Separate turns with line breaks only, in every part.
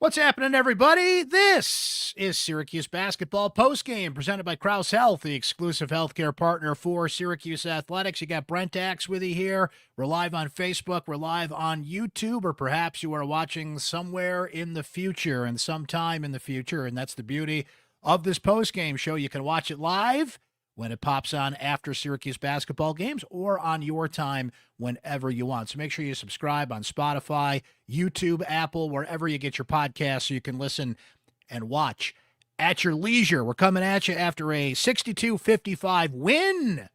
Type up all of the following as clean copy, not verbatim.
What's happening, everybody? This is Syracuse Basketball Postgame, presented by Krause Health, the exclusive healthcare partner for Syracuse Athletics. You got Brent Axe with you here. We're live on Facebook. We're live on YouTube, or perhaps you are watching somewhere in the future and sometime in the future, and that's the beauty of this postgame show. You can watch it live when it pops on after Syracuse basketball games or on your time whenever you want. So make sure you subscribe on Spotify, YouTube, Apple, wherever you get your podcasts so you can listen and watch at your leisure. We're coming at you after a 62-55 win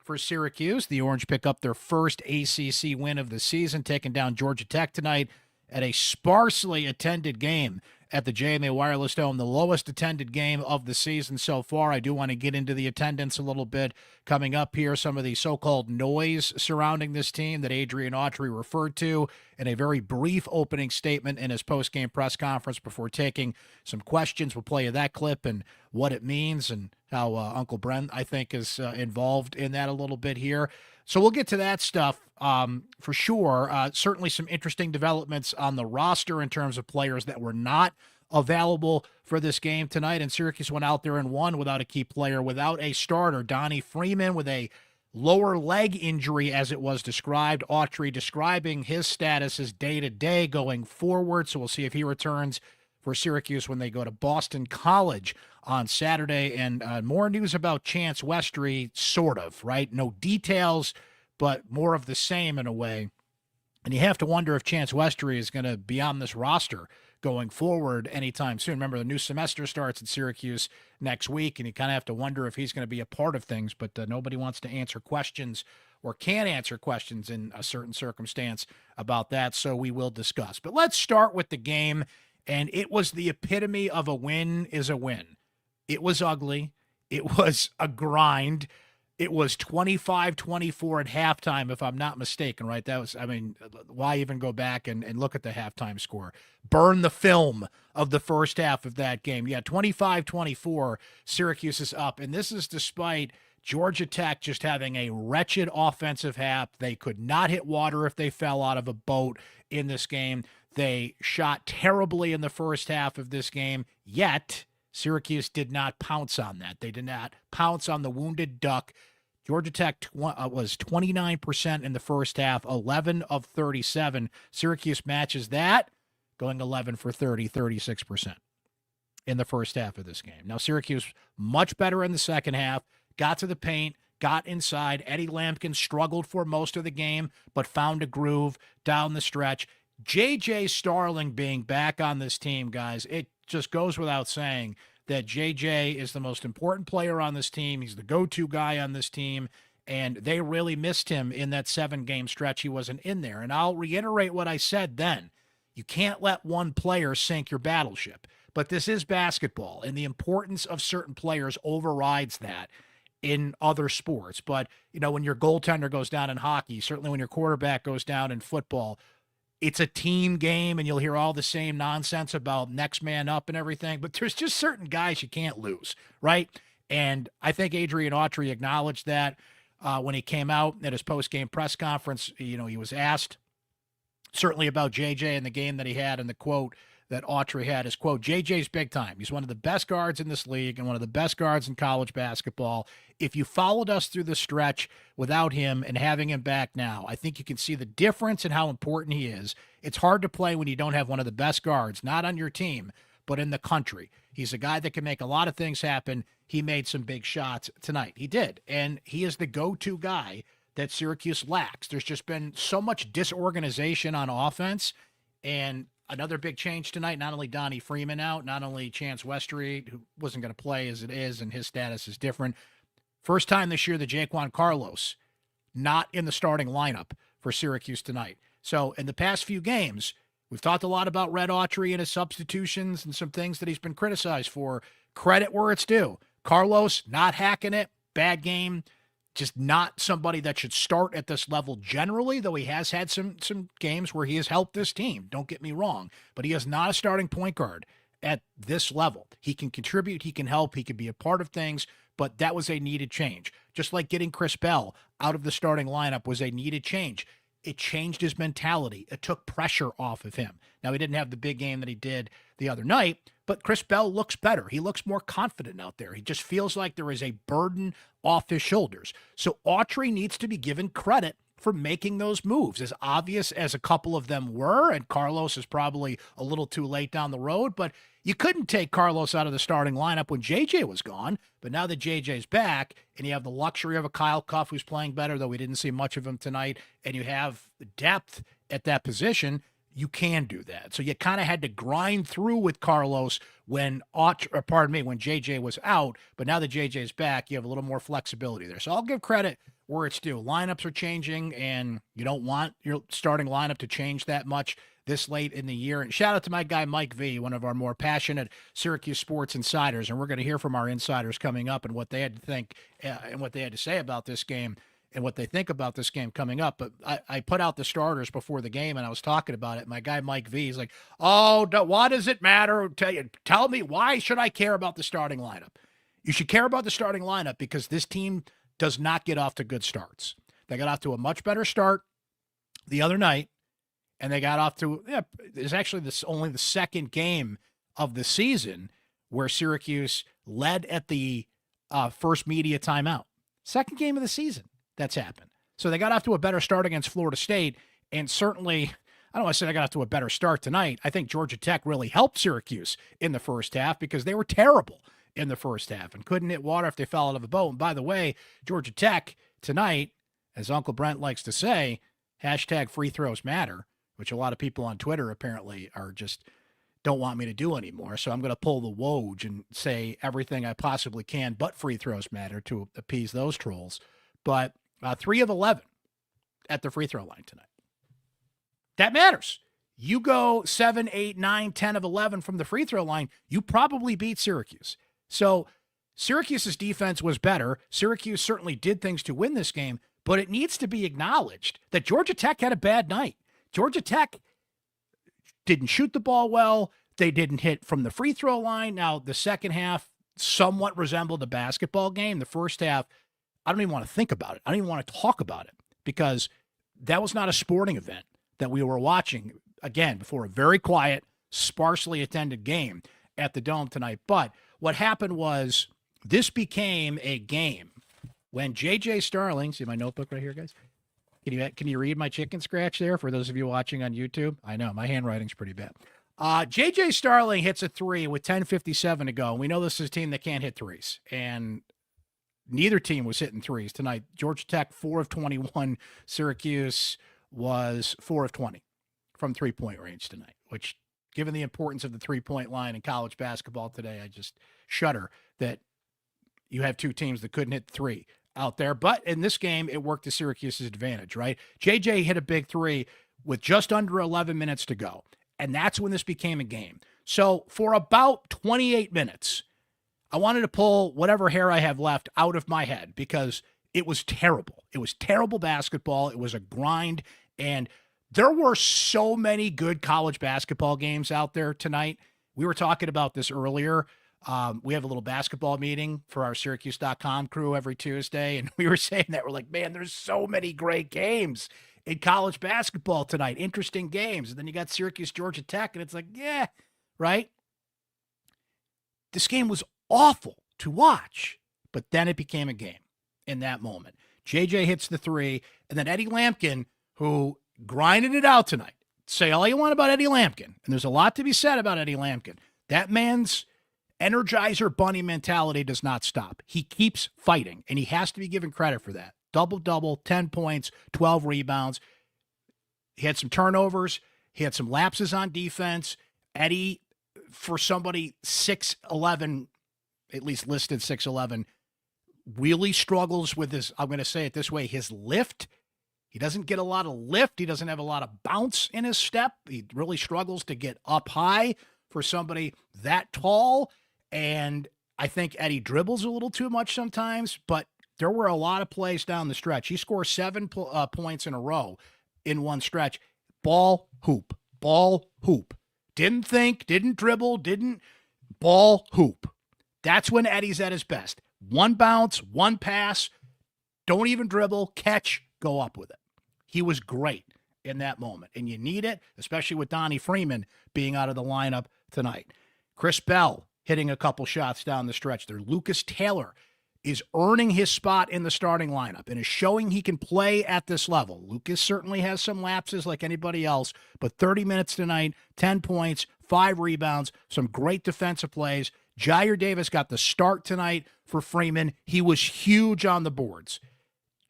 for Syracuse. The Orange pick up their first ACC win of the season, taking down Georgia Tech tonight at a sparsely attended game at the JMA Wireless Dome, the lowest attended game of the season so far. I do want to get into the attendance a little bit coming up here, some of the so-called noise surrounding this team that Adrian Autry referred to in a very brief opening statement in his post-game press conference before taking some questions. We'll play you that clip and what it means and how Uncle Brent, I think, is involved in that a little bit here. So we'll get to that stuff for sure. Certainly some interesting developments on the roster in terms of players that were not available for this game tonight. And Syracuse went out there and won without a key player, without a starter. Donnie Freeman with a lower leg injury, as it was described. Autry describing his status as day-to-day going forward. So we'll see if he returns for Syracuse when they go to Boston College on Saturday. And more news about Chance Westry, sort of, right? No details, but more of the same in a way. And you have to wonder if Chance Westry is going to be on this roster going forward anytime soon. Remember, the new semester starts at Syracuse next week, and you kind of have to wonder if he's going to be a part of things, but nobody wants to answer questions or can answer questions in a certain circumstance about that, so we will discuss. But let's start with the game, and it was the epitome of a win is a win. It was ugly. It was a grind. It was 25-24 at halftime, if I'm not mistaken, right? That was, I mean, why even go back and look at the halftime score? Burn the film of the first half of that game. Yeah, 25-24, Syracuse is up. And this is despite Georgia Tech just having a wretched offensive half. They could not hit water if they fell out of a boat in this game. They shot terribly in the first half of this game, yet Syracuse did not pounce on that. They did not pounce on the wounded duck. Georgia Tech was 29% in the first half, 11 of 37. Syracuse matches that, going 11 for 30, 36% in the first half of this game. Now, Syracuse much better in the second half, got to the paint, got inside. Eddie Lampkin struggled for most of the game, but found a groove down the stretch. JJ Starling being back on this team, guys, it just goes without saying that JJ is the most important player on this team. He's the go-to guy on this team, and they really missed him in that 7-game stretch he wasn't in there. And I'll reiterate what I said then. You can't let one player sink your battleship. But this is basketball, and the importance of certain players overrides that in other sports. But, you know, when your goaltender goes down in hockey, certainly when your quarterback goes down in football, it's a team game, and you'll hear all the same nonsense about next man up and everything, but there's just certain guys you can't lose, right? And I think Adrian Autry acknowledged that when he came out at his post-game press conference. You know, he was asked certainly about JJ and the game that he had, and the quote that Autry had is, quote, "JJ's big time. He's one of the best guards in this league and one of the best guards in college basketball. If you followed us through the stretch without him and having him back now, I think you can see the difference in how important he is. It's hard to play when you don't have one of the best guards, not on your team, but in the country. He's a guy that can make a lot of things happen. He made some big shots tonight." He did, and he is the go-to guy that Syracuse lacks. There's just been so much disorganization on offense, and another big change tonight, not only Donnie Freeman out, not only Chance Westry, who wasn't going to play as it is, and his status is different. First time this year that Jaquan Carlos not in the starting lineup for Syracuse tonight. So in the past few games, we've talked a lot about Red Autry and his substitutions and some things that he's been criticized for. Credit where it's due. Carlos not hacking it, bad game. Just not somebody that should start at this level generally, though he has had some games where he has helped this team. Don't get me wrong. But he is not a starting point guard at this level. He can contribute, he can help, he can be a part of things, but that was a needed change. Just like getting Chris Bell out of the starting lineup was a needed change. It changed his mentality. It took pressure off of him. Now, he didn't have the big game that he did the other night, but Chris Bell looks better. He looks more confident out there. He just feels like there is a burden off his shoulders. So Autry needs to be given credit for making those moves, as obvious as a couple of them were, and Carlos is probably a little too late down the road, but you couldn't take Carlos out of the starting lineup when JJ was gone. But now that JJ's back, and you have the luxury of a Kyle Cuff who's playing better, though we didn't see much of him tonight, and you have the depth at that position, you can do that. So you kind of had to grind through with Carlos when JJ was out, but now that JJ's back, you have a little more flexibility there. So I'll give credit where it's due. Lineups are changing, and you don't want your starting lineup to change that much this late in the year. And shout out to my guy Mike V, one of our more passionate Syracuse Sports Insiders, and we're going to hear from our insiders coming up and what they had to think and what they had to say about this game and what they think about this game coming up. But I put out the starters before the game, and I was talking about it. My guy Mike V is like, "Oh, why does it matter? Tell me, why should I care about the starting lineup?" You should care about the starting lineup because this team does not get off to good starts. They got off to a much better start the other night, and they got off to, it's actually only the second game of the season where Syracuse led at the first media timeout. Second game of the season that's happened. So they got off to a better start against Florida State, and certainly, I don't want to say they got off to a better start tonight. I think Georgia Tech really helped Syracuse in the first half because they were terrible in the first half and couldn't hit water if they fell out of a boat. And by the way, Georgia Tech tonight, as Uncle Brent likes to say, hashtag free throws matter, which a lot of people on Twitter apparently are just don't want me to do anymore. So I'm going to pull the Woj and say everything I possibly can but free throws matter to appease those trolls. But 3 of 11 at the free throw line tonight. That matters. You go 7, 8, 9, 10 of 11 from the free throw line, you probably beat Syracuse. So Syracuse's defense was better. Syracuse certainly did things to win this game, but it needs to be acknowledged that Georgia Tech had a bad night. Georgia Tech didn't shoot the ball well. They didn't hit from the free throw line. Now, the second half somewhat resembled a basketball game. The first half, I don't even want to think about it. I don't even want to talk about it because that was not a sporting event that we were watching, again, before a very quiet, sparsely attended game at the Dome tonight. But what happened was this became a game when JJ Starling, see my notebook right here, guys? Can you read my chicken scratch there for those of you watching on YouTube? I know, my handwriting's pretty bad. JJ Starling hits a three with 10:57 to go. And we know this is a team that can't hit threes. And neither team was hitting threes tonight. Georgia Tech, 4 of 21. Syracuse was 4 of 20 from three-point range tonight, which, given the importance of the three-point line in college basketball today, I just shudder that you have two teams that couldn't hit three out there. But in this game, it worked to Syracuse's advantage, right? JJ hit a big three with just under 11 minutes to go, and that's when this became a game. So for about 28 minutes, I wanted to pull whatever hair I have left out of my head because it was terrible. It was terrible basketball. It was a grind, and there were so many good college basketball games out there tonight. We were talking about this earlier. We have a little basketball meeting for our syracuse.com crew every Tuesday, and we were saying that. We're like, man, there's so many great games in college basketball tonight, interesting games. And then you got Syracuse, Georgia Tech, and it's like, yeah, right? This game was awful to watch, but then it became a game in that moment. JJ hits the three, and then Eddie Lampkin, who grinded it out tonight. Say all you want about Eddie Lampkin, and there's a lot to be said about Eddie Lampkin. That man's Energizer Bunny mentality does not stop. He keeps fighting, and he has to be given credit for that. Double-double, 10 points, 12 rebounds. He had some turnovers. He had some lapses on defense. Eddie, for somebody 6'11", at least listed 6'11", really struggles with his, I'm going to say it this way, his lift. He doesn't get a lot of lift. He doesn't have a lot of bounce in his step. He really struggles to get up high for somebody that tall. And I think Eddie dribbles a little too much sometimes, but there were a lot of plays down the stretch. He scored 7 points in a row in one stretch. Ball, hoop. Ball, hoop. Didn't think, didn't dribble, didn't ball, hoop. That's when Eddie's at his best. One bounce, one pass, don't even dribble, catch, go up with it. He was great in that moment. And you need it, especially with Donnie Freeman being out of the lineup tonight. Chris Bell hitting a couple shots down the stretch there. Lucas Taylor is earning his spot in the starting lineup and is showing he can play at this level. Lucas certainly has some lapses like anybody else, but 30 minutes tonight, 10 points, 5 rebounds, some great defensive plays. Jair Davis got the start tonight for Freeman. He was huge on the boards.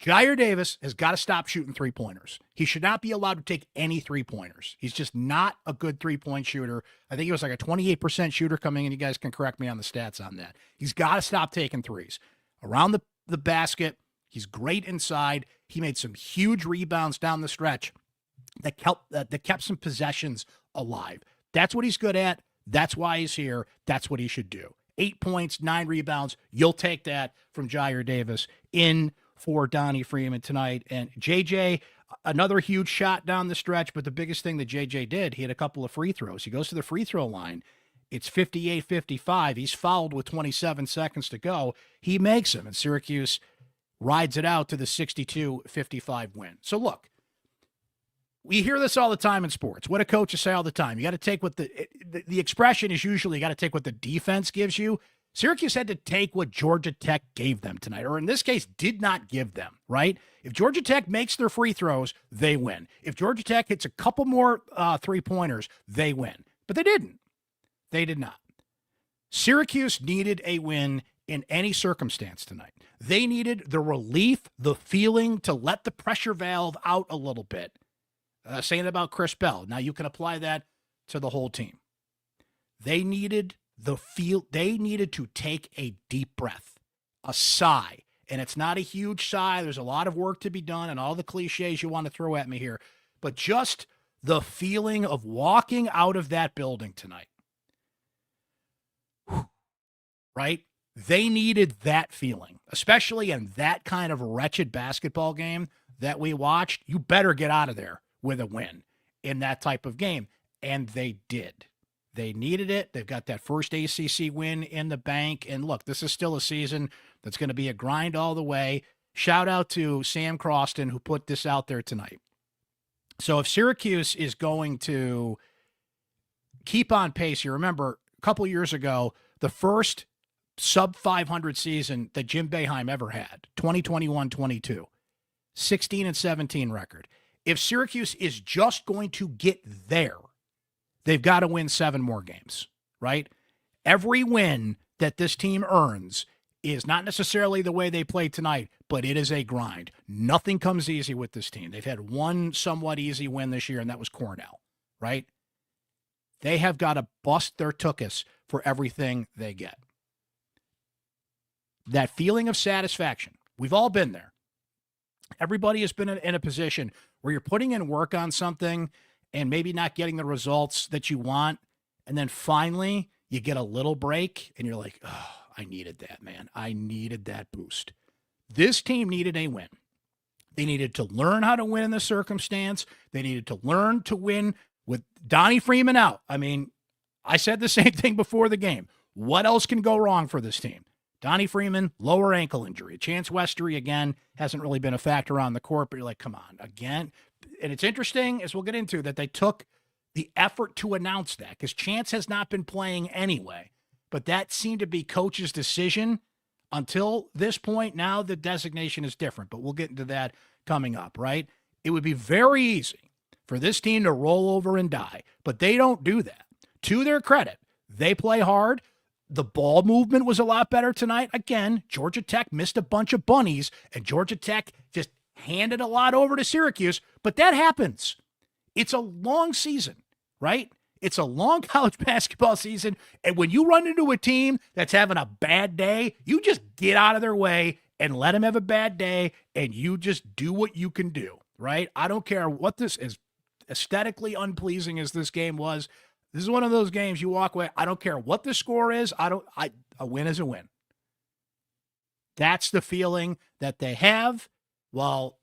Jair Davis has got to stop shooting three-pointers. He should not be allowed to take any three-pointers. He's just not a good three-point shooter. I think he was like a 28% shooter coming in. You guys can correct me on the stats on that. He's got to stop taking threes. Around the basket, he's great inside. He made some huge rebounds down the stretch that kept some possessions alive. That's what he's good at. That's why he's here. That's what he should do. 8 points, 9 rebounds. You'll take that from Jair Davis in for Donnie Freeman tonight. And JJ, another huge shot down the stretch, but the biggest thing that JJ did, he had a couple of free throws. He goes to the free throw line. It's 58-55. He's fouled with 27 seconds to go. He makes them, and Syracuse rides it out to the 62-55 win. So look, we hear this all the time in sports. What do coaches say all the time? You got to take what the expression is usually you got to take what the defense gives you. Syracuse had to take what Georgia Tech gave them tonight, or in this case, did not give them, right? If Georgia Tech makes their free throws, they win. If Georgia Tech hits a couple more three-pointers, they win. But they didn't. They did not. Syracuse needed a win in any circumstance tonight. They needed the relief, the feeling to let the pressure valve out a little bit. Saying about Chris Bell. Now you can apply that to the whole team. They needed they needed to take a deep breath, a sigh. And it's not a huge sigh. There's a lot of work to be done and all the cliches you want to throw at me here. But just the feeling of walking out of that building tonight. Right? They needed that feeling, especially in that kind of wretched basketball game that we watched. You better get out of there with a win in that type of game. And they did. They needed it. They've got that first ACC win in the bank. And look, this is still a season that's going to be a grind all the way. Shout out to Sam Croston, who put this out there tonight. So if Syracuse is going to keep on pace, you remember a couple years ago, the first sub-500 season that Jim Boeheim ever had, 2021-22, 16-17 record. If Syracuse is just going to get there, they've got to win 7 more games, right? Every win that this team earns is not necessarily the way they play tonight, but it is a grind. Nothing comes easy with this team. They've had one somewhat easy win this year, and that was Cornell, right? They have got to bust their tuchus for everything they get. That feeling of satisfaction, we've all been there. Everybody has been in a position where you're putting in work on something and maybe not getting the results that you want, and then finally you get a little break, and you're like, oh, I needed that, man. I needed that boost. This team needed a win. They needed to learn how to win in the circumstance. They needed to learn to win with Donnie Freeman out. I mean, I said the same thing before the game. What else can go wrong for this team? Donnie Freeman, lower ankle injury. Chance Westery, again, hasn't really been a factor on the court, but you're like, come on, again? And it's interesting, as we'll get into, that they took the effort to announce that, because Chance has not been playing anyway. But that seemed to be coach's decision until this point. Now the designation is different, but we'll get into that coming up, right? It would be very easy for this team to roll over and die, but they don't do that. To their credit, they play hard. The ball movement was a lot better tonight. Again, Georgia Tech missed a bunch of bunnies, and Georgia Tech just handed a lot over to Syracuse, but that happens. It's a long season, right? It's a long college basketball season, and when you run into a team that's having a bad day, you just get out of their way and let them have a bad day, and you just do what you can do, right? I don't care what this is, aesthetically unpleasing as this game was. This is one of those games you walk away, I don't care what the score is, a win is a win. That's the feeling that they have while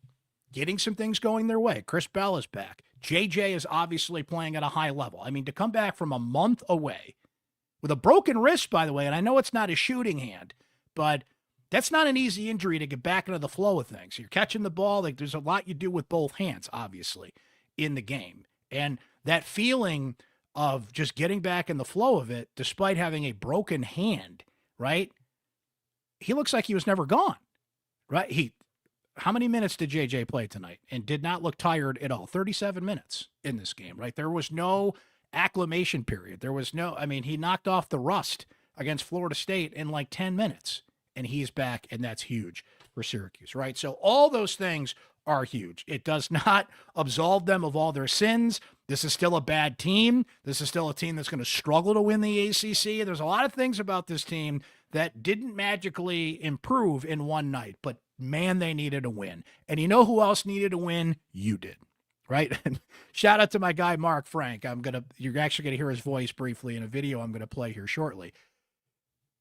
getting some things going their way. Chris Bell is back. JJ is obviously playing at a high level. I mean, to come back from a month away with a broken wrist, by the way, and I know it's not a shooting hand, but that's not an easy injury to get back into the flow of things. You're catching the ball. Like, there's a lot you do with both hands, obviously. in the game. And that feeling of just getting back in the flow of it, despite having a broken hand, right? He looks like he was never gone, right? How many minutes did JJ play tonight? And did not look tired at all. 37 minutes in this game, right? There was no acclimation period. There was no, I mean, he knocked off the rust against Florida State in like 10 minutes, and he's back, and that's huge for Syracuse, right? So all those things are huge. It does not absolve them of all their sins. This is still a bad team. This is still a team that's going to struggle to win the ACC. There's a lot of things about this team that didn't magically improve in one night, but man, they needed a win. And you know who else needed a win? You did, right? Shout out to my guy, Mark Frank. You're actually going to hear his voice briefly in a video I'm going to play here shortly.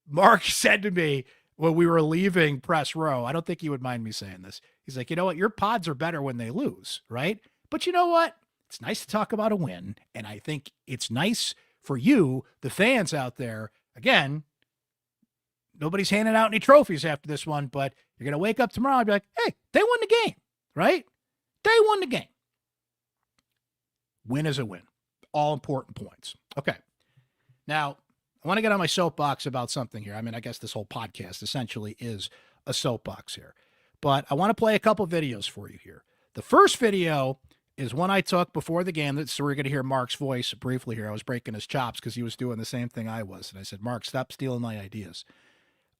Mark said to me when we were leaving press row, I don't think you would mind me saying this. He's like, you know what? Your pods are better when they lose, right? But you know what? It's nice to talk about a win. And I think it's nice for you, the fans out there. Again, nobody's handing out any trophies after this one, but you're going to wake up tomorrow and be like, hey, they won the game, right? They won the game. Win is a win. All important points. Okay. Now, I want to get on my soapbox about something here. I mean, I guess this whole podcast essentially is a soapbox here. But I want to play a couple videos for you here. The first video is one I took before the game. So we're going to hear Mark's voice briefly here. I was breaking his chops because he was doing the same thing I was. And I said, Mark, stop stealing my ideas.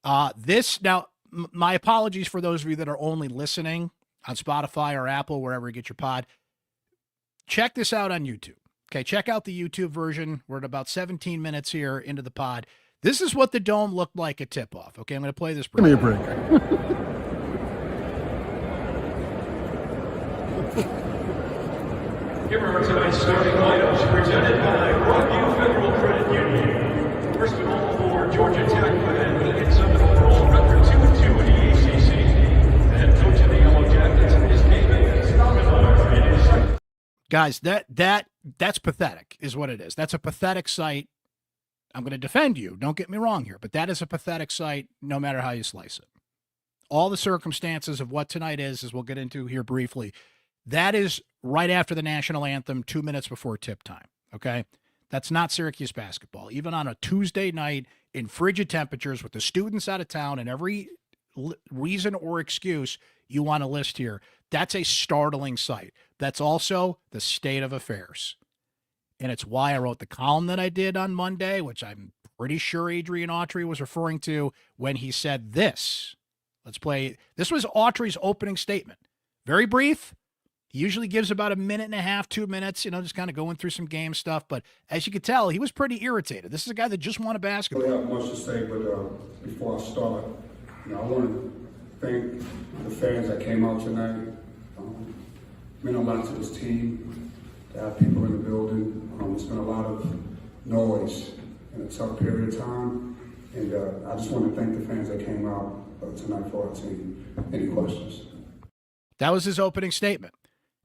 Now, my apologies for those of you that are only listening on Spotify or Apple, wherever you get your pod. Check this out on YouTube. Okay, check out the YouTube version. We're at about 17 minutes here into the pod. This is what the Dome looked like at tip-off. Okay, I'm going to play this.
Give me a break.
Here are tonight's starting lineups presented by Rockview Federal Credit Union. First of all, for Georgia Tech, and he gets up overall record 2-2 in the ACC. The head coach of the Yellow Jackets is Adrian Autry.
Guys, that's pathetic, is what it is. That's a pathetic sight. I'm going to defend you. Don't get me wrong here, but that is a pathetic sight, no matter how you slice it. All the circumstances of what tonight is, as we'll get into here briefly, that is right after the national anthem, 2 minutes before tip time. Okay, that's not Syracuse basketball. Even on a Tuesday night in frigid temperatures, with the students out of town and every reason or excuse you want to list here, that's a startling sight. That's also the state of affairs. And it's why I wrote the column that I did on Monday, which I'm pretty sure Adrian Autry was referring to when he said this. Let's play. This was Autry's opening statement. Very brief. He usually gives about a minute and a half, 2 minutes, just kind of going through some game stuff. But as you could tell, he was pretty irritated. This is a guy that just won a basketball.
I don't have much to say, but before I start, I want to thank the fans that came out tonight. Meant a lot to this team to have people in the building. It's been a lot of noise in a tough period of time, and I just want to thank the fans that came out tonight for our team. Any questions?
That was his opening statement.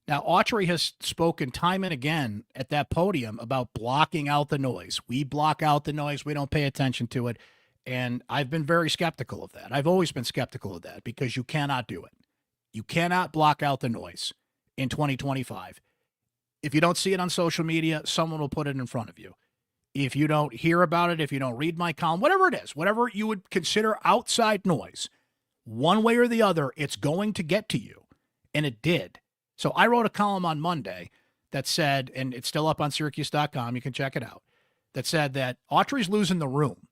Now, Autry has spoken time and again at that podium about blocking out the noise. We block out the noise. We don't pay attention to it. And I've been very skeptical of that. I've always been skeptical of that because you cannot do it. You cannot block out the noise in 2025. If you don't see it on social media, someone will put it in front of you. If you don't hear about it, if you don't read my column, whatever it is, whatever you would consider outside noise, one way or the other, it's going to get to you. And it did. So I wrote a column on Monday that said, and it's still up on syracuse.com, you can check it out, that said that Autry's losing the room.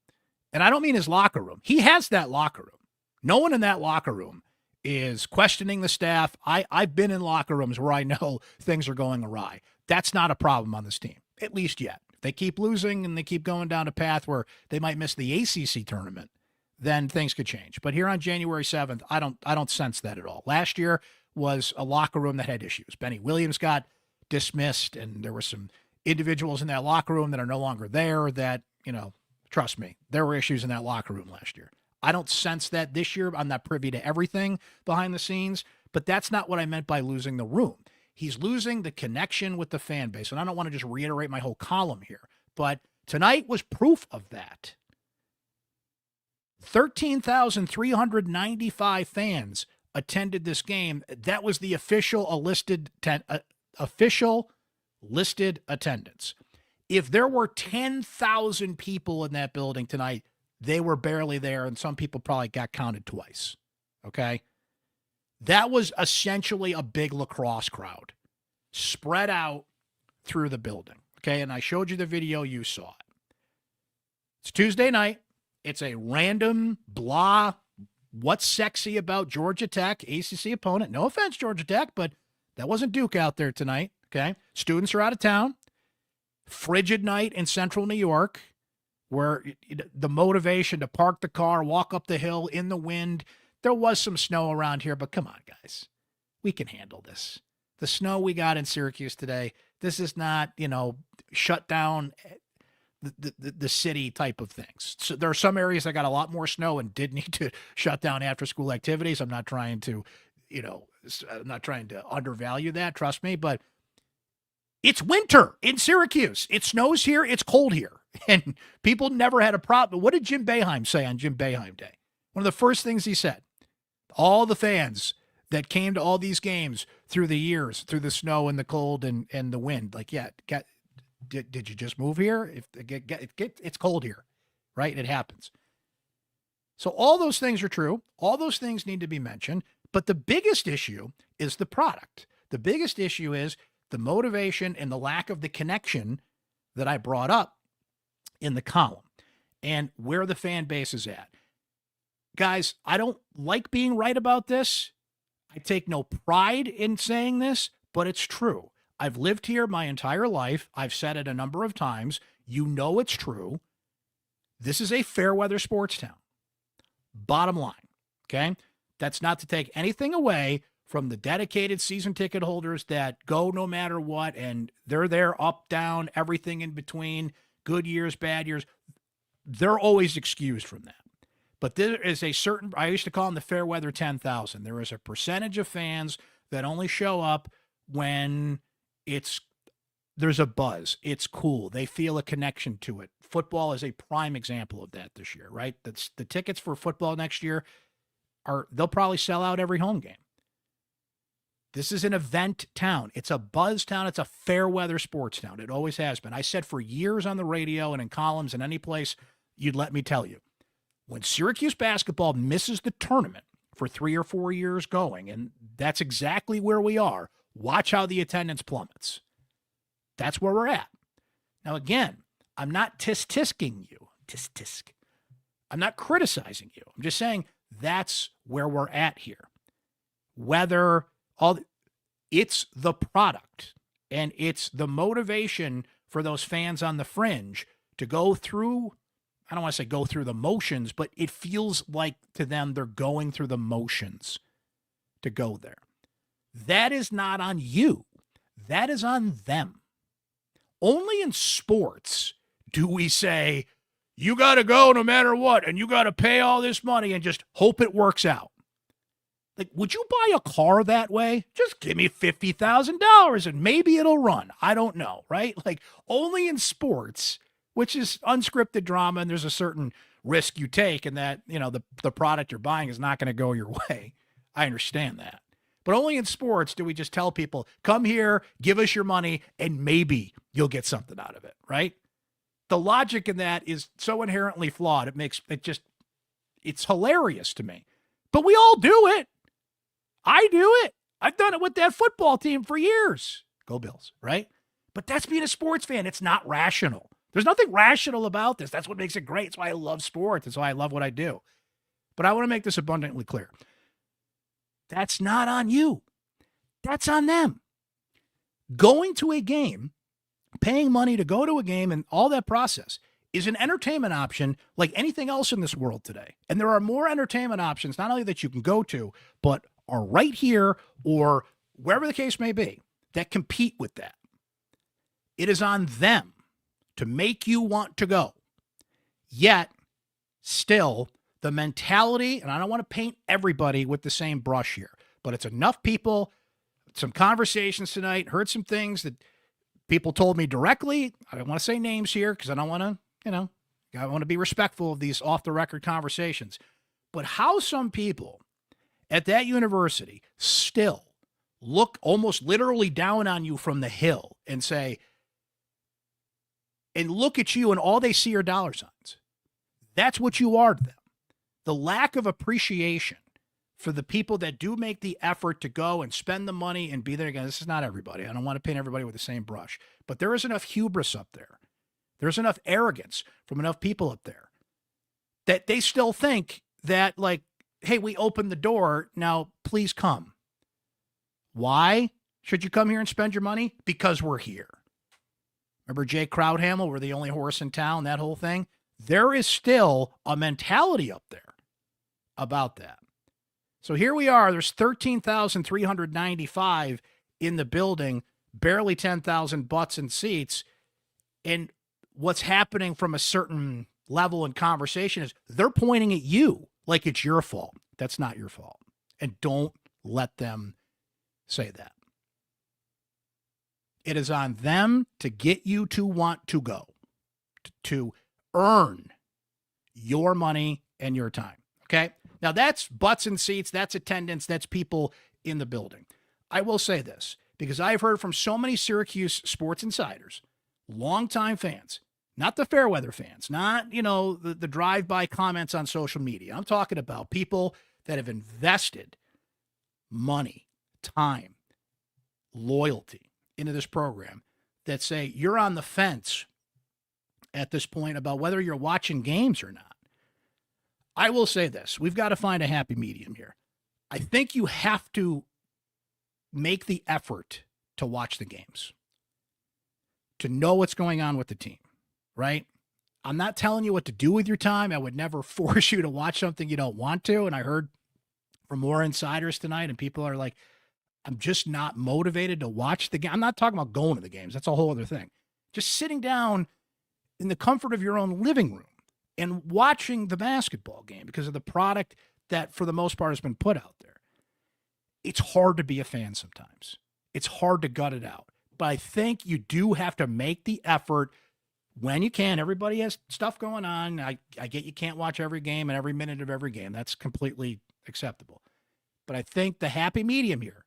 And I don't mean his locker room. He has that locker room. No one in that locker room is questioning the staff. I've been in locker rooms where I know things are going awry. That's not a problem on this team, at least yet. If they keep losing and they keep going down a path where they might miss the ACC tournament, then things could change. But here on January 7th, I don't sense that at all. Last year was a locker room that had issues. Benny Williams got dismissed, and there were some individuals in that locker room that are no longer there that, trust me, there were issues in that locker room last year. I don't sense that this year. I'm not privy to everything behind the scenes, but that's not what I meant by losing the room. He's losing the connection with the fan base. And I don't want to just reiterate my whole column here, but tonight was proof of that. 13,395 fans attended this game. That was the official official listed attendance. If there were 10,000 people in that building tonight, they were barely there, and some people probably got counted twice. Okay? That was essentially a big lacrosse crowd spread out through the building. Okay? And I showed you the video, you saw it. It's Tuesday night. It's a random blah, what's sexy about Georgia Tech, ACC opponent. No offense, Georgia Tech, but that wasn't Duke out there tonight. Okay? Students are out of town. Frigid night in central New York, where the motivation to park the car, walk up the hill in the wind. There was some snow around here, but come on, guys. We can handle this. The snow we got in Syracuse today, this is not, shut down the city type of things. So there are some areas that got a lot more snow and did need to shut down after school activities. I'm not trying to, undervalue that, trust me, but it's winter in Syracuse. It snows here. It's cold here. And people never had a problem. What did Jim Boeheim say on Jim Boeheim Day? One of the first things he said, all the fans that came to all these games through the years, through the snow and the cold and the wind, like, yeah, did you just move here? It's cold here, right? It happens. So all those things are true. All those things need to be mentioned. But the biggest issue is the product. The biggest issue is the motivation and the lack of the connection that I brought up in the column and where the fan base is at. Guys, I don't like being right about this. I take no pride in saying this, but it's true. I've lived here my entire life. I've said it a number of times. You know it's true. This is a fair weather sports town. Bottom line, okay? That's not to take anything away from the dedicated season ticket holders that go no matter what, and they're there up, down, everything in between, good years, bad years. They're always excused from that. But there is a certain, I used to call them the fair weather 10,000. There is a percentage of fans that only show up when there's a buzz. It's cool. They feel a connection to it. Football is a prime example of that this year, right? The tickets for football next year they'll probably sell out every home game. This is an event town. It's a buzz town. It's a fair weather sports town. It always has been. I said for years on the radio and in columns and any place you'd let me tell you, when Syracuse basketball misses the tournament for 3 or 4 years going, and that's exactly where we are, watch how the attendance plummets. That's where we're at. Now, again, I'm not tisk-tisking you. Tisk-tisk. I'm not criticizing you. I'm just saying that's where we're at here. It's the product, and it's the motivation for those fans on the fringe to go through, I don't want to say go through the motions, but it feels like to them they're going through the motions to go there. That is not on you. That is on them. Only in sports do we say, you got to go no matter what, and you got to pay all this money and just hope it works out. Like, would you buy a car that way? Just give me $50,000 and maybe it'll run. I don't know, right? Like, only in sports, which is unscripted drama, and there's a certain risk you take, and that, the product you're buying is not going to go your way. I understand that. But only in sports do we just tell people, come here, give us your money, and maybe you'll get something out of it, right? The logic in that is so inherently flawed. It's hilarious to me. But we all do it. I do it. I've done it with that football team for years. Go Bills, right? But that's being a sports fan. It's not rational. There's nothing rational about this. That's what makes it great. That's why I love sports. That's why I love what I do. But I want to make this abundantly clear. That's not on you. That's on them. Going to a game, paying money to go to a game and all that process is an entertainment option like anything else in this world today. And there are more entertainment options, not only that you can go to, but are right here or wherever the case may be, that compete with that. It is on them to make you want to go. Yet, still, the mentality, and I don't want to paint everybody with the same brush here, but it's enough people, some conversations tonight, heard some things that people told me directly. I don't want to say names here because I don't want to, I want to be respectful of these off-the-record conversations. But how some people at that university still look almost literally down on you from the hill and say, and look at you and all they see are dollar signs. That's what you are to them. The lack of appreciation for the people that do make the effort to go and spend the money and be there. Again, this is not everybody. I don't want to paint everybody with the same brush, but there is enough hubris up there. There's enough arrogance from enough people up there that they still think that, like, hey, we opened the door, now please come. Why should you come here and spend your money? Because we're here. Remember Jay Crowdhamel, we're the only horse in town, that whole thing? There is still a mentality up there about that. So here we are. There's 13,395 in the building, barely 10,000 butts and seats. And what's happening from a certain level in conversation is they're pointing at you like it's your fault. That's not your fault. And don't let them say that. It is on them to get you to want to go, to earn your money and your time. Okay? Now that's butts and seats, that's attendance, that's people in the building. I will say this, because I've heard from so many Syracuse Sports Insiders, longtime fans, not the fair weather fans, not, the drive-by comments on social media. I'm talking about people that have invested money, time, loyalty into this program that say you're on the fence at this point about whether you're watching games or not. I will say this. We've got to find a happy medium here. I think you have to make the effort to watch the games, to know what's going on with the team, right? I'm not telling you what to do with your time. I would never force you to watch something you don't want to. And I heard from more insiders tonight, and people are like, I'm just not motivated to watch the game. I'm not talking about going to the games. That's a whole other thing. Just sitting down in the comfort of your own living room and watching the basketball game because of the product that for the most part has been put out there. It's hard to be a fan sometimes. It's hard to gut it out. But I think you do have to make the effort when you can. Everybody has stuff going on. I get you can't watch every game and every minute of every game. That's completely acceptable. But I think the happy medium here,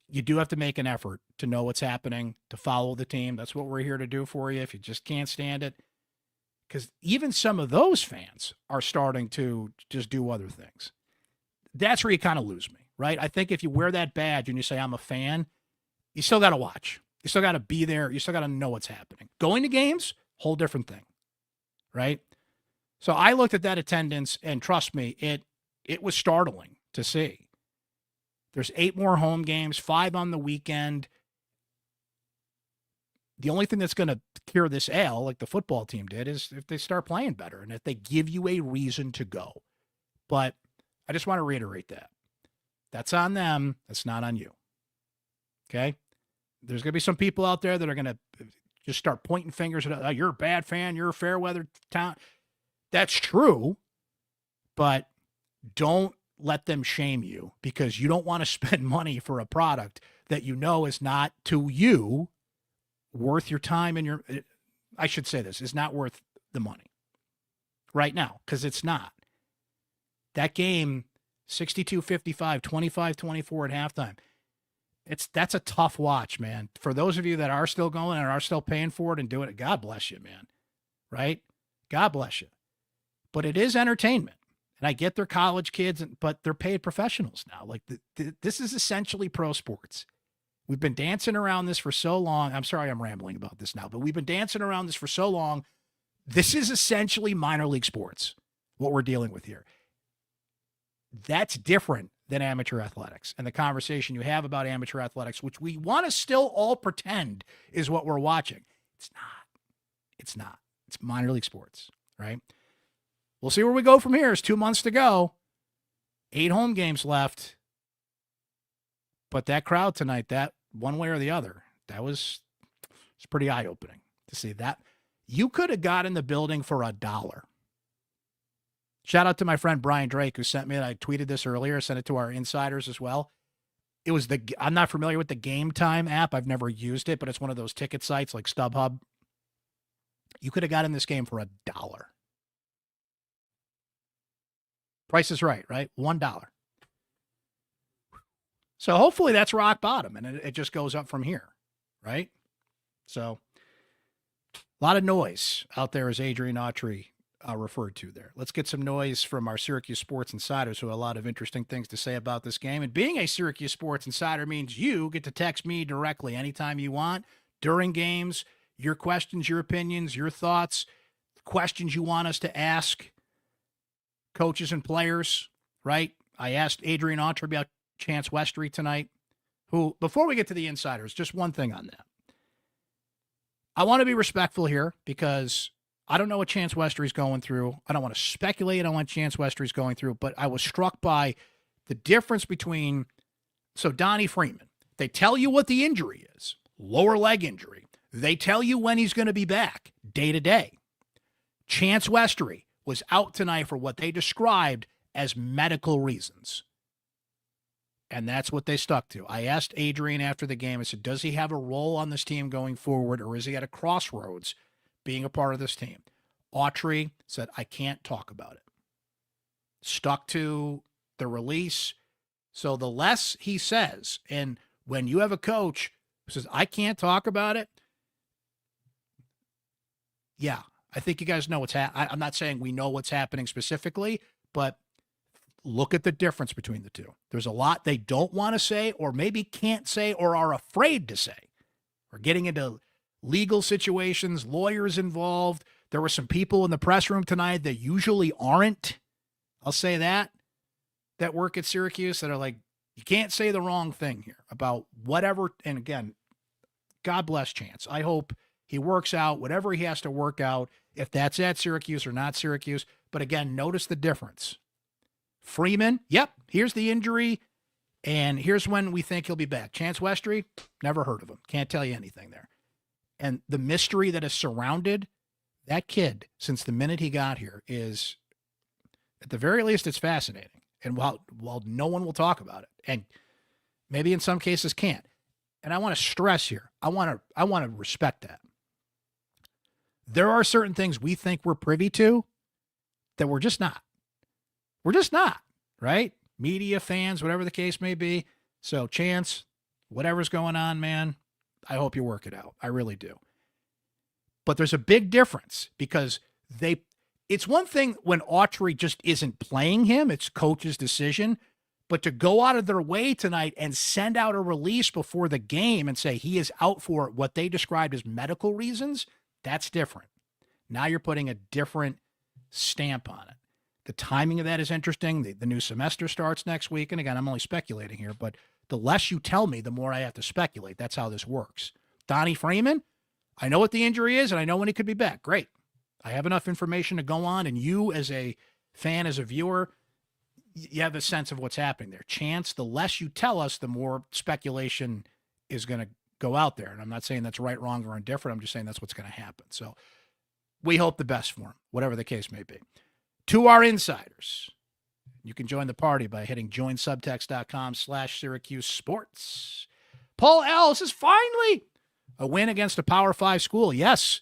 you do have to make an effort to know what's happening, to follow the team. That's what we're here to do for you if you just can't stand it. Because even some of those fans are starting to just do other things. That's where you kind of lose me, right? I think if you wear that badge and you say, I'm a fan, you still got to watch. You still got to be there. You still got to know what's happening. Going to games, whole different thing, right? So I looked at that attendance, and trust me, it was startling to see. There's 8 more home games, 5 on the weekend. The only thing that's going to cure this ail, like the football team did, is if they start playing better and if they give you a reason to go. But I just want to reiterate that. That's on them. That's not on you. Okay? There's going to be some people out there that are going to just start pointing fingers at, oh, you're a bad fan, you're a fair weather town. That's true, but don't let them shame you because you don't want to spend money for a product that you know is not to you worth your time and I should say this, is not worth the money right now, because it's not. That game, 62-55, 25-24 at halftime. That's a tough watch, man. For those of you that are still going and are still paying for it and doing it, God bless you, man. Right? God bless you. But it is entertainment. And I get they're college kids, but they're paid professionals now. Like this is essentially pro sports. We've been dancing around this for so long. I'm sorry I'm rambling about this now, but we've been dancing around this for so long. This is essentially minor league sports, what we're dealing with here. That's different than amateur athletics and the conversation you have about amateur athletics, which we want to still all pretend is what we're watching. It's not. It's not. It's minor league sports, right? We'll see where we go from here. It's 2 months to go. 8 home games left. But that crowd tonight, that one way or the other, it's pretty eye-opening to see that. You could have got in the building for $1. Shout out to my friend Brian Drake, who sent me it. I tweeted this earlier, sent it to our insiders as well. It was I'm not familiar with the Game Time app. I've never used it, but it's one of those ticket sites like StubHub. You could have got in this game for $1. Price is right? $1. So hopefully that's rock bottom, and it just goes up from here, right? So a lot of noise out there, as Adrian Autry referred to there. Let's get some noise from our Syracuse Sports Insiders, who have a lot of interesting things to say about this game. And being a Syracuse Sports Insider means you get to text me directly anytime you want during games, your questions, your opinions, your thoughts, questions you want us to ask coaches and players, right? I asked Adrian Autry about Chance Westry tonight, who, before we get to the insiders, just one thing on that. I want to be respectful here because I don't know what Chance Westry's going through. I don't want to speculate on what Chance Westry's going through, but I was struck by the difference between, so Donnie Freeman, they tell you what the injury is, lower leg injury. They tell you when he's going to be back, day to day. Chance Westry was out tonight for what they described as medical reasons. And that's what they stuck to. I asked Adrian after the game, I said, does he have a role on this team going forward, or is he at a crossroads being a part of this team? Autry said, I can't talk about it. Stuck to the release. So the less he says, and when you have a coach who says, I can't talk about it, yeah, I think you guys know what's happening. I'm not saying we know what's happening specifically, but look at the difference between the two. There's a lot they don't want to say, or maybe can't say, or are afraid to say. We're getting into legal situations, lawyers involved. There were some people in the press room tonight that usually aren't, I'll say that work at Syracuse that are like, you can't say the wrong thing here about whatever. And again, God bless Chance. I hope he works out whatever he has to work out, if that's at Syracuse or not Syracuse. But again, notice the difference. Freeman, yep, here's the injury, and here's when we think he'll be back. Chance Westry, never heard of him. Can't tell you anything there. And the mystery that has surrounded that kid since the minute he got here is, at the very least, it's fascinating. And while no one will talk about it, and maybe in some cases can't, and I want to stress here, I want to respect that. There are certain things we think we're privy to that we're just not. We're just not, right? Media, fans, whatever the case may be. So, Chance, whatever's going on, man, I hope you work it out. I really do. But there's a big difference because it's one thing when Autry just isn't playing him, it's coach's decision, but to go out of their way tonight and send out a release before the game and say he is out for what they described as medical reasons, that's different. Now you're putting a different stamp on it. The timing of that is interesting. The new semester starts next week. And again, I'm only speculating here, but the less you tell me, the more I have to speculate. That's how this works. Donnie Freeman, I know what the injury is, and I know when he could be back. Great. I have enough information to go on, and you as a fan, as a viewer, you have a sense of what's happening there. Chance, the less you tell us, the more speculation is going to go out there. And I'm not saying that's right, wrong, or indifferent. I'm just saying that's what's going to happen. So we hope the best for him, whatever the case may be. To our insiders, you can join the party by hitting joinsubtext.com/Syracuse Sports. Paul L. says, finally, a win against a Power 5 school. Yes.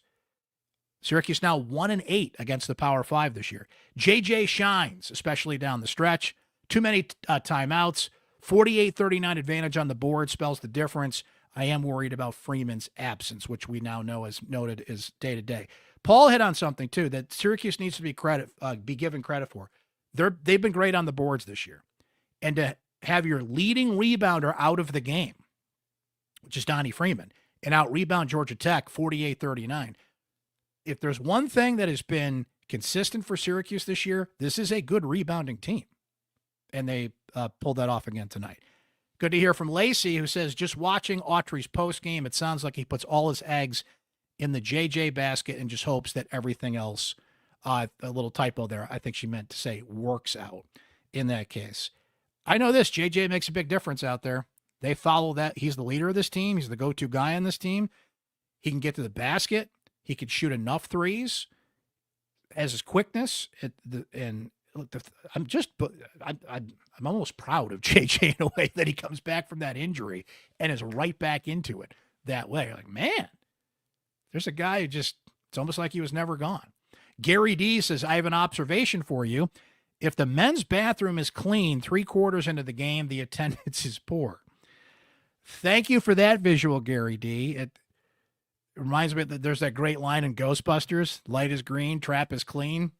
Syracuse now 1-8 against the Power 5 this year. JJ shines, especially down the stretch. Too many timeouts. 48-39 advantage on the board spells the difference. I am worried about Freeman's absence, which we now know, as noted, is day-to-day. Paul hit on something, too, that Syracuse needs to be given credit for. They've been great on the boards this year. And to have your leading rebounder out of the game, which is Donnie Freeman, and out-rebound Georgia Tech 48-39. If there's one thing that has been consistent for Syracuse this year, this is a good rebounding team. And they pulled that off again tonight. Good to hear from Lacey, who says, just watching Autry's postgame, it sounds like he puts all his eggs in the JJ basket and just hopes that everything else, a little typo there, I think she meant to say works out in that case. I know this, JJ makes a big difference out there. They follow that. He's the leader of this team. He's the go-to guy on this team. He can get to the basket. He can shoot enough threes. As his quickness, I'm almost proud of JJ in a way that he comes back from that injury and is right back into it that way. Like, man, there's a guy who just, it's almost like he was never gone. Gary D says, I have an observation for you. If the men's bathroom is clean 3/4 into the game, the attendance is poor. Thank you for that visual, Gary D. It reminds me that there's that great line in Ghostbusters, light is green, trap is clean.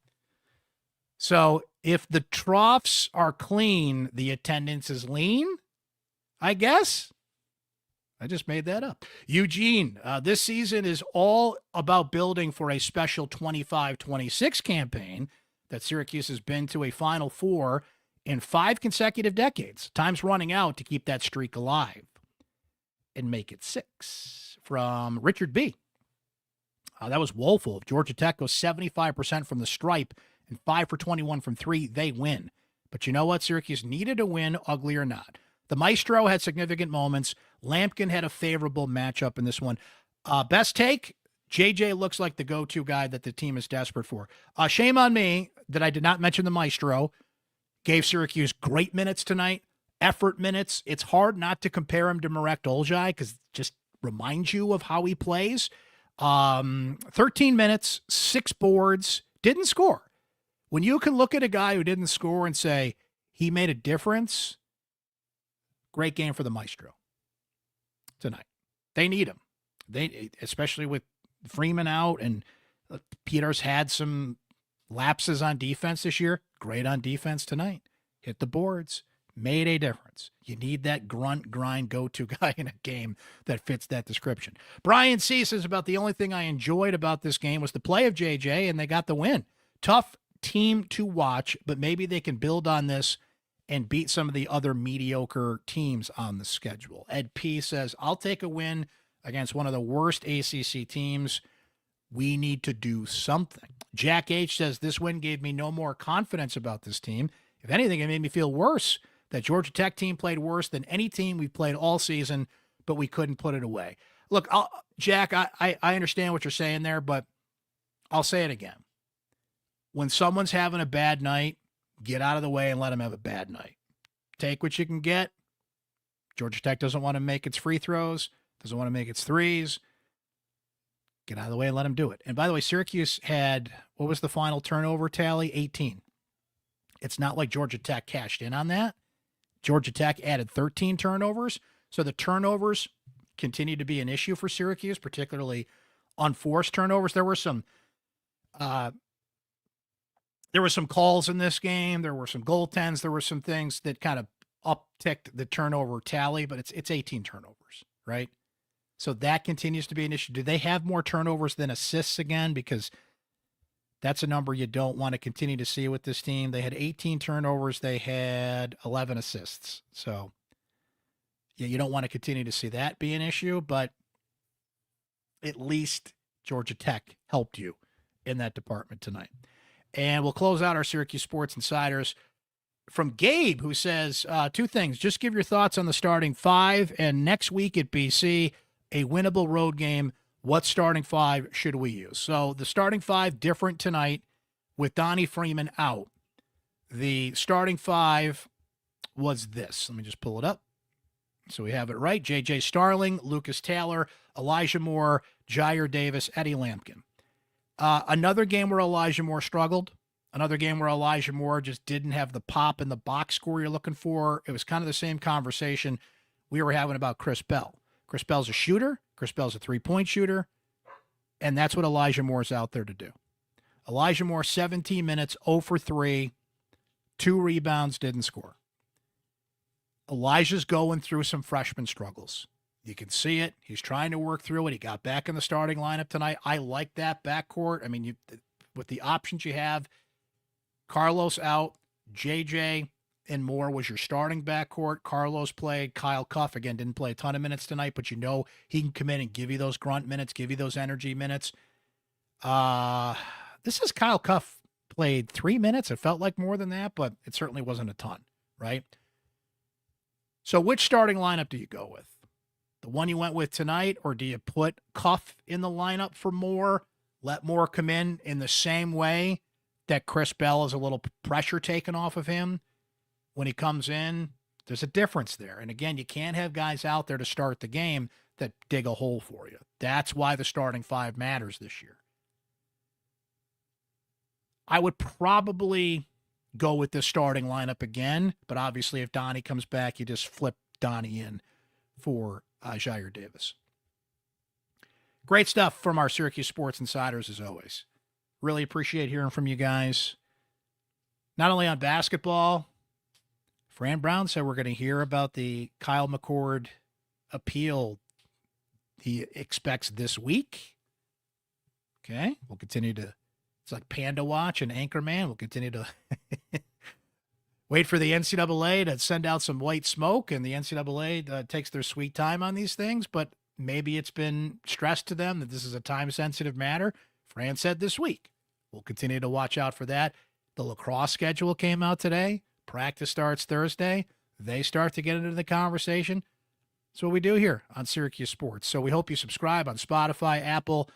So if the troughs are clean, the attendance is lean, I guess. I just made that up. Eugene, this season is all about building for a special 25-26 campaign that Syracuse has been to a Final Four in 5 consecutive decades. Time's running out to keep that streak alive and make it 6. From Richard B. That was woeful. If Georgia Tech goes 75% from the stripe and 5 for 21 from 3, they win. But you know what? Syracuse needed a win, ugly or not. The Maestro had significant moments. Lampkin had a favorable matchup in this one. Best take, JJ looks like the go-to guy that the team is desperate for. Shame on me that I did not mention the Maestro. Gave Syracuse great minutes tonight, effort minutes. It's hard not to compare him to Marek Dolzaj because it just reminds you of how he plays. 13 minutes, 6 boards, didn't score. When you can look at a guy who didn't score and say he made a difference, great game for the Maestro tonight. They need him. They, especially with Freeman out and Peters had some lapses on defense this year. Great on defense tonight. Hit the boards. Made a difference. You need that grunt, grind, go-to guy in a game that fits that description. Brian C. says about the only thing I enjoyed about this game was the play of JJ, and they got the win. Tough team to watch, but maybe they can build on this and beat some of the other mediocre teams on the schedule. Ed P. says, I'll take a win against one of the worst ACC teams. We need to do something. Jack H. says, this win gave me no more confidence about this team. If anything, it made me feel worse. That Georgia Tech team played worse than any team we've played all season, but we couldn't put it away. Look, Jack, I understand what you're saying there, but I'll say it again. When someone's having a bad night, get out of the way and let them have a bad night. Take what you can get. Georgia Tech doesn't want to make its free throws, doesn't want to make its threes. Get out of the way and let them do it. And by the way, Syracuse had, what was the final turnover tally? 18. It's not like Georgia Tech cashed in on that. Georgia Tech added 13 turnovers. So the turnovers continue to be an issue for Syracuse, particularly unforced turnovers. There were some calls in this game. There were some goaltends. There were some things that kind of upticked the turnover tally, but it's 18 turnovers, right? So that continues to be an issue. Do they have more turnovers than assists again? Because that's a number you don't want to continue to see with this team. They had 18 turnovers. They had 11 assists. So, yeah, you don't want to continue to see that be an issue, but at least Georgia Tech helped you in that department tonight. And we'll close out our Syracuse Sports Insiders from Gabe, who says 2 things. Just give your thoughts on the starting 5, and next week at BC, a winnable road game. What starting 5 should we use? So the starting 5 different tonight with Donnie Freeman out. The starting 5 was this. Let me just pull it up so we have it right. JJ Starling, Lucas Taylor, Elijah Moore, Jair Davis, Eddie Lampkin. Another game where Elijah Moore struggled. Another game where Elijah Moore just didn't have the pop in the box score you're looking for. It was kind of the same conversation we were having about Chris Bell. Chris Bell's a shooter. Chris Bell's a three-point shooter. And that's what Elijah Moore's out there to do. Elijah Moore, 17 minutes, 0 for 3, 2 rebounds, didn't score. Elijah's going through some freshman struggles. You can see it. He's trying to work through it. He got back in the starting lineup tonight. I like that backcourt. I mean, with the options you have, Carlos out, JJ and Moore was your starting backcourt. Carlos played. Kyle Cuff, again, didn't play a ton of minutes tonight, but you know he can come in and give you those grunt minutes, give you those energy minutes. This is Kyle Cuff played 3 minutes. It felt like more than that, but it certainly wasn't a ton, right? So which starting lineup do you go with? The one you went with tonight, or do you put Cuff in the lineup for Moore, let Moore come in the same way that Chris Bell is a little pressure taken off of him when he comes in? There's a difference there. And again, you can't have guys out there to start the game that dig a hole for you. That's why the starting 5 matters this year. I would probably go with the starting lineup again, but obviously if Donnie comes back, you just flip Donnie in for Jair Davis. Great stuff from our Syracuse Sports Insiders, as always. Really appreciate hearing from you guys. Not only on basketball, Fran Brown said we're going to hear about the Kyle McCord appeal he expects this week. Okay, we'll continue to, it's like Panda Watch and Anchorman. We'll continue to wait for the NCAA to send out some white smoke, and the NCAA takes their sweet time on these things, but maybe it's been stressed to them that this is a time-sensitive matter. Fran said this week. We'll continue to watch out for that. The lacrosse schedule came out today. Practice starts Thursday. They start to get into the conversation. That's what we do here on Syracuse Sports. So we hope you subscribe on Spotify, Apple,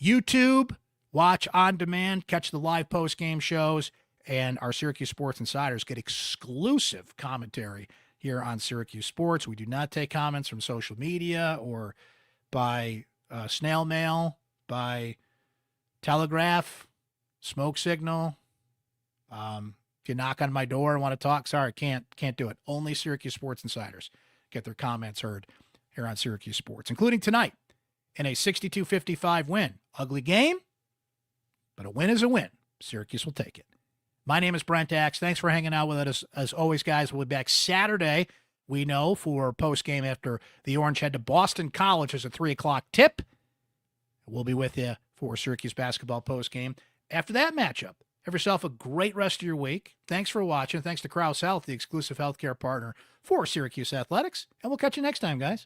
YouTube, watch on demand, catch the live post-game shows, and our Syracuse Sports Insiders get exclusive commentary here on Syracuse Sports. We do not take comments from social media or by snail mail, by telegraph, smoke signal. If you knock on my door and want to talk, sorry, can't do it. Only Syracuse Sports Insiders get their comments heard here on Syracuse Sports, including tonight in a 62-55 win. Ugly game, but a win is a win. Syracuse will take it. My name is Brent Axe. Thanks for hanging out with us. As always, guys, we'll be back Saturday, we know, for postgame after the Orange head to Boston College as a 3 o'clock tip. We'll be with you for Syracuse basketball postgame after that matchup. Have yourself a great rest of your week. Thanks for watching. Thanks to Krause Health, the exclusive healthcare partner for Syracuse Athletics. And we'll catch you next time, guys.